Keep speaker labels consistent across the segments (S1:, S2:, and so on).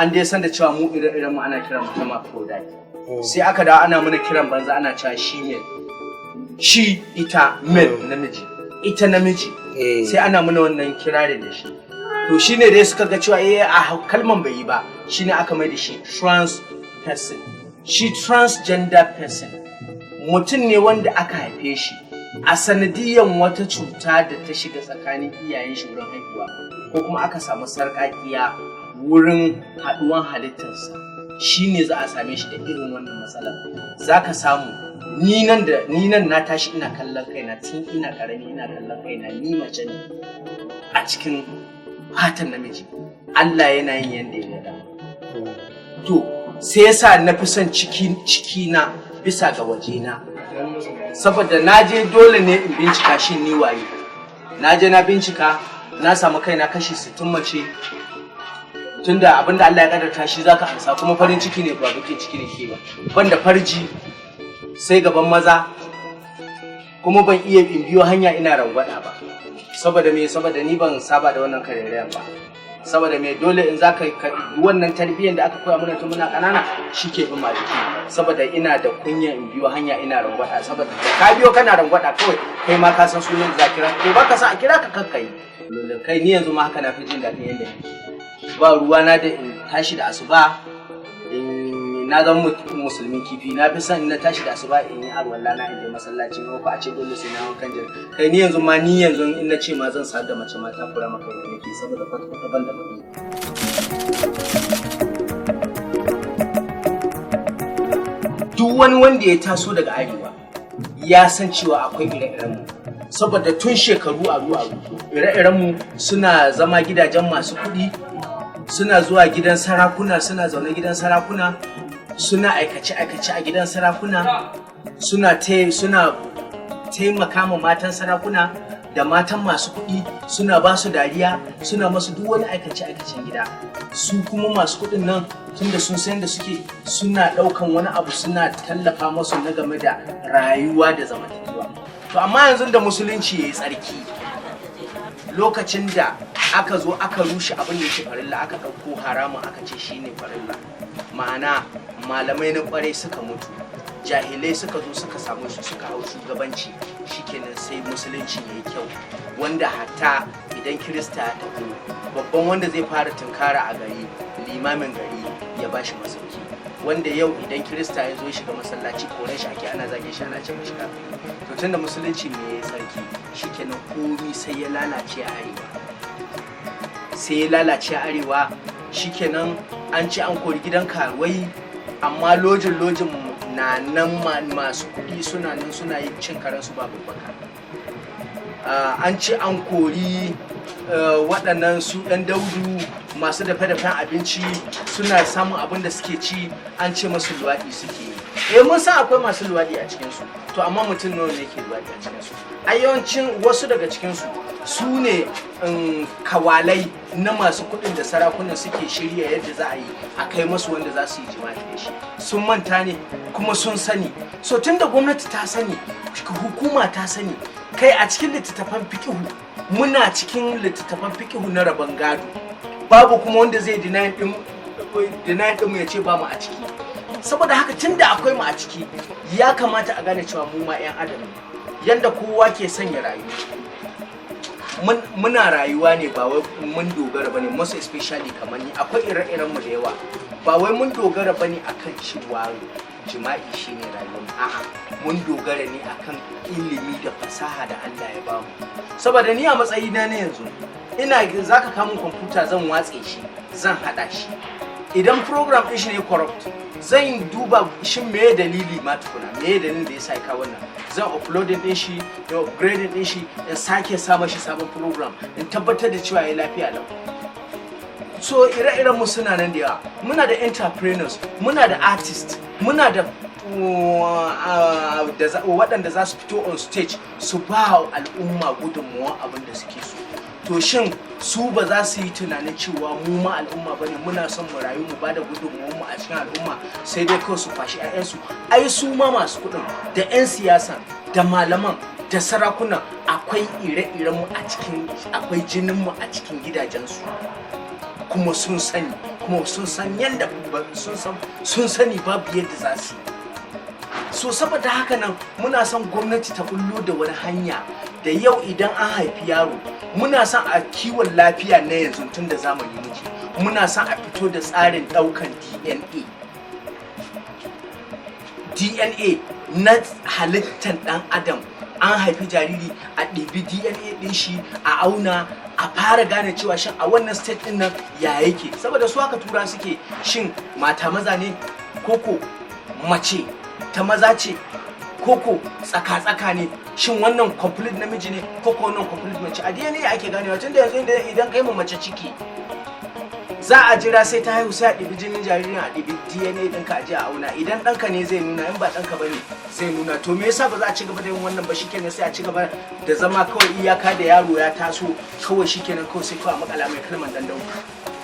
S1: an dai san da cewa mu ire-iren mu ana kiran mu kuma product sai aka dawo ana mana kiran banza ana cewa shi ne shi ita male namiji ita namiji sai ana mana wannan kirari da shi to shine dai suka ga cewa a kalman bai yi ba shine aka mai da shi trans person shi transgender person mutum ne wanda aka haife shi a sanadiyan wata cuta da ta shiga tsakanin iyayen shi wurin haihuwa ko kuma aka samu sarƙaƙiya wurin haɗuwan halittarsa shine za a same shi da irin wannan matsalar zaka samu ni nan na tashi ina kallon kaina tun ina karami ina kallon kaina ni mace ne a cikin fatan namiji Allah yana yin yanda ya gada to sai yasa na fi son ciki na bisa ga waje na saboda naje dole ne in bincika shin ni waye naje na bincika na samu kaina kashi 60 mace tunda abinda Allah ya kadarta shi zaka amsa kuma farin ciki ne ba bakin ciki ne ke ba banda farji sai gaban maza kuma ban iya in biyo hanya ina rangwada ba saboda ni ban saba da wannan karerayen ba saboda me dole in zaka wannan tarbiyyar da aka koya mana tun muna kanana shike bin maliki saboda ina da kunya in biyo hanya ina rangwada saboda ka biyo kana rangwada kawai kai ma ka san sunan da zakira to baka san a kira ka kakkai kai ni yanzu ma haka na fi jin daɗin yanda ba ruwa na da in tashi da asuba na zama musulmin kifi na fi son na tashi da asuba in yi alwala na in je masallaci ko a ce dole sai na wankan jin kai ni yanzu in na ce ma zan sa da mace mata kura maka da nake saboda kwata ban da kuɗi duk wani wanda ya taso daga arewa ya san cewa akwai ire-iren mu saboda tun shekaru aru ire-iren mu suna zama gidajen masu kuɗi suna zuwa gidan sarakuna suna zaune gidan sarakuna suna aikace-aikace a gidan sarakuna suna taimaka ma matan sarakuna da matan masu kuɗi suna ba su dariya suna masu duk wani aikace-aikacen gida su kuma masu kuɗin nan tunda sun san da suke suna ɗaukan wani abu suna tallafa masu na game da rayuwa da zamantakewa to amma yanzu da musulunci ya yi tsarki lokacin da aka zo aka rushe abin da yake farilla aka ɗauko haramun aka ce shine farilla ma'ana malamai na kwarai suka mutu jahilai suka zo suka samu shi suka hau shugabanci shikenan sai musulunci yayi kyau wanda hatta idan kirista ya tafi babban wanda zai fara tunkara a gari limamin gari ya bashi masauki wanda yau idan kirista ya zo shiga masallaci koren shi ake ana zage shi ana ce mashi kafin to tunda musulunci ne yayi tsarki shikenan komai sai ya lalace a arewa shikenan an ci an kori gidan karuwai amma lojin na nan masu kuɗi suna nan suna yin cin karansu babu baka an ci an kori waɗannan su ɗan daudu masu dafe-dafen abinci suna samun abin da suke ci an ce masu luwaɗi suke yi mun san akwai masu luwaɗi a cikinsu to amma mutum nawa ne ke luwaɗi a cikinsu a yawancin wasu daga cikinsu su ne kawalai na masu kuɗin da sarakunan suke shirya yadda za a yi a kai masu wanda za su yi jima'i da shi sun manta ne kuma sun sani so tunda gwamnati ta sani hukuma ta sani kai a cikin littattafan fikihu muna cikin littattafan fikihu na rabon gado babu kuma wanda zai deny din mu ya ce ba mu a ciki saboda haka tunda akwai mu a ciki ya kamata a gane cewa mu ma 'yan adam yanda kowa ke sanya rayuwa muna rayuwa ne ba wai mun dogara bane most especially kamar ni akwai ire-iren mu da yawa ba wai mun dogara bane akan cewa jima'i shine rayuwa a'a mun dogara ne akan ilimi da fasaha da Allah ya bamu saboda ni a matsayina na yanzu zaka kawo kwamfuta zan watse shi zan hada shi idan program din shi ne corrupt zan duba shin meye dalili ma tukuna meye dalilin da yasa ka wannan zan uploading din shi da upgrading din shi in sake sa mashi sabon program in tabbatar da cewa yayi lafiya lau so ire-iren mu suna nan da yawa muna da entrepreneurs muna da artists muna da waɗanda za su fito on stage su ba al'umma gudunmuwa abin da suke so to shin su ba za su yi tunanin cewa mu ma al'umma bane muna son mu rayu mu bada gudunmuwar mu a cikin al'umma sai dai kawai su fashi 'ya'yansu ai su ma masu kuɗin da 'yan siyasa da malaman da sarakuna akwai ire-iren mu a cikin akwai jinin mu a cikin gidajensu kuma sun sani, kuma sun san yanda sun sani babu yadda za su yi. So saboda haka nan muna son gwamnati ta bullo da wani hanya da yau idan an haifi yaro muna son a kiwon lafiya na yanzu tun da zamani muke, muna son a fito da tsarin daukan DNA na halittar dan adam. An haifi jariri a ɗibi DNA ɗin shi a auna a fara gane cewa shin a wannan state ɗin nan ya yake, saboda su haka tura suke, shin mata maza ne koko mace ta maza ce koko tsaka-tsaka ne, shin wannan complete namiji ne koko wannan complete mace. A DNA ake ganewa, tunda yanzu idan kai mu mace ciki za a jira sai ta haihu sai a ɗibi jinin jaririn a ɗibi DNA ɗinka a je a auna, idan ɗanka ne zai nuna, in ba ɗanka ba ne zai nuna. To me yasa ba za a ci gaba da yin wannan ba? Shikenan sai a ci gaba da zama kawai iyaka da yaro ya taso kawai shikenan kawai sai kawai a makala mai kalmar dan daudu.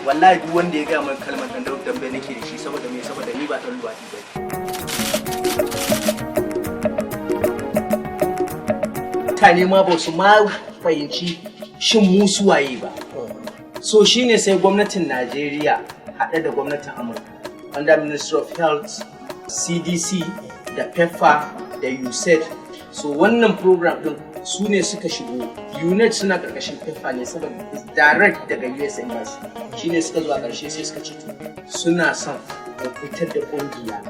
S1: Wallahi duk wanda ya gaya mai kalmar dan daudu dambe nake da shi, saboda me? Saboda ni ba ɗan luwaɗi ba. Mutane ma ba su ma fahimci shin mu suwaye ba. So shine sai gwamnatin Najeriya haɗe da gwamnatin Amurka under Ministry of Health, CDC da PEPFAR da USAID. So wannan program din su ne suka shigo. UNAID suna karkashin PEPFAR ne saboda direct daga US Embassy. Shine suka zuwa ƙarshe sai suka ce suna son a fitar da ƙungiya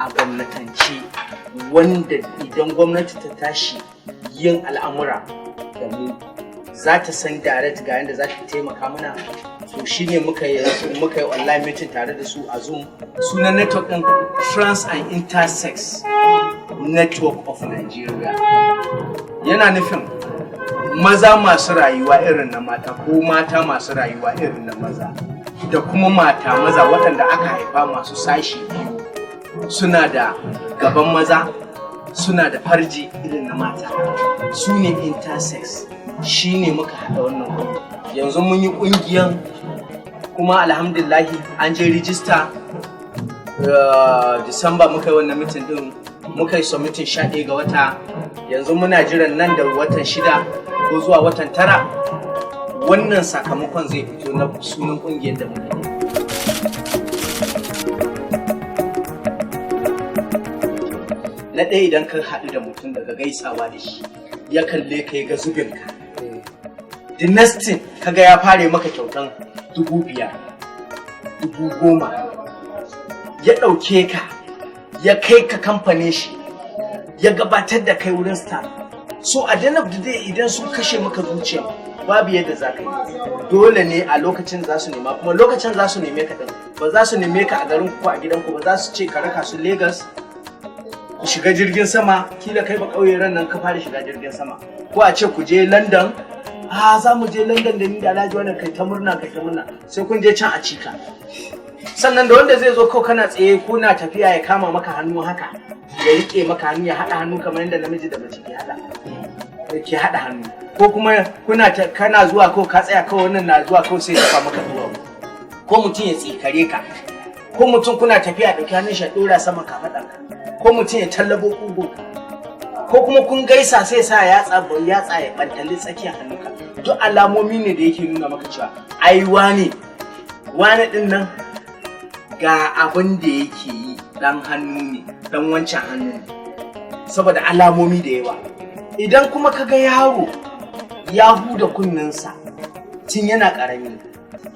S1: a gwamnatance wanda idan gwamnati ta tashi yin al'amura da mu za ta san direct ga yadda za ta taimaka mana. So shine muka yi online meeting tare da su a Zoom. Sunan network din Trans and Intersex Network of Nigeria. Yana nufin maza masu rayuwa irin na mata ko mata masu rayuwa irin na maza da kuma mata maza waɗanda aka haifa masu sashi biyu, suna da gaban maza suna da farji irin na mata, su ne intersex. Shi ne muka haɗa wannan yanzu mun yi ƙungiyan kuma alhamdulillahi an je rijista. Disamba muka yi wannan mitin din, muka yi submitin 11 ga wata. Yanzu muna jiran nan da watan 6 ko zuwa watan 9 wannan sakamakon zai fito na sunan ƙungiyar da muka yi. Na ɗaya idan ka haɗu da mutum daga gaisawa da shi ya kalle ka ya ga zubinka, the next thing kaga ya fare maka kyautan 5,000, 10,000, ya ɗauke ka ya kai ka kamfanin shi ya gabatar da kai wurin staff. So a the end of the day idan sun kashe maka zuciya babu yadda za ka yi, dole ne a lokacin za su nema, kuma lokacin za su neme ka ɗin ba za su neme ka a garin ku a gidan ku ba, za su ce ka raka su Lagos ku shiga jirgin sama, kila kai ba ƙauye ran nan ka fara shiga jirgin sama, ko a ce ku je London. Za mu je London da ni da Alhaji wannan kai ta murna sai kun je can a cika. Sannan da wanda zai zo kawai kana tsaye kuna tafiya ya kama maka hannu haka ya rike maka hannu ya haɗa hannu kamar yadda namiji da mace ke haɗa hannu, ko kuma kana zuwa ko ka tsaya kawai wannan na zuwa kawai sai ya fa maka duwawu, ko mutum ya tsikare ka, ko mutum kuna tafiya ɗauki hannun shi ɗora sama kafaɗarka, ko mutum ya tallabo ƙugunka, ko kuma kun gaisa sai sa yatsa ya bantali tsakiyar hannunka. Duk alamomi ne da yake nuna maka cewa ai wani din nan ga abin da yake yi, dan hannu ne, dan wancan hannu ne, saboda alamomi da yawa. Idan kuma kaga yaro ya huda kunninsa tun yana karami,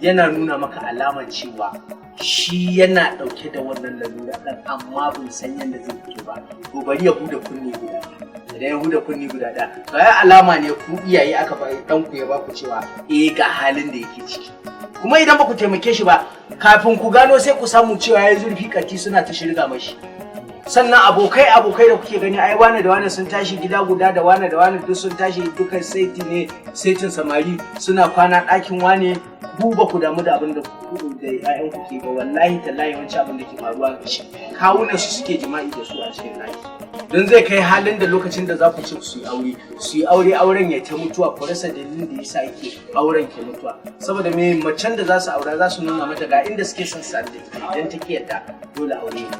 S1: yana nuna maka alamar cewa shi yana dauke da wannan lalura dan amma bai san yadda zai fito ba, to bari ya huda kunni guda. Idan ya huda kunni guda ɗaya, to ai alama ne ku iyaye aka ba dan ku ya ba ku cewa ga halin da yake ciki. Kuma idan ba ku taimake shi ba, kafin ku gano sai ku samu cewa yayi zurfi kati suna ta shirga mashi. Sannan abokai da kuke gani ai wane da wane sun tashi gida guda, da wane duk sun tashi dukan saiti ne, saitin samari suna kwana ɗakin wane. Ku ba ku damu da abin da ƴaƴan ku ke ba, wallahi tallahi wancan abin da ke faruwa da shi kawunan su suke jima'i da su a cikin ɗaki. Don zai kai halin da lokacin da za ku ce su yi aure auren ya ta mutuwa, ku rasa dalilin da yasa yake auren ke mutuwa. Saboda me macen da za su aura za su nuna mata ga inda suke son sa, idan ta ki yadda dole aure ya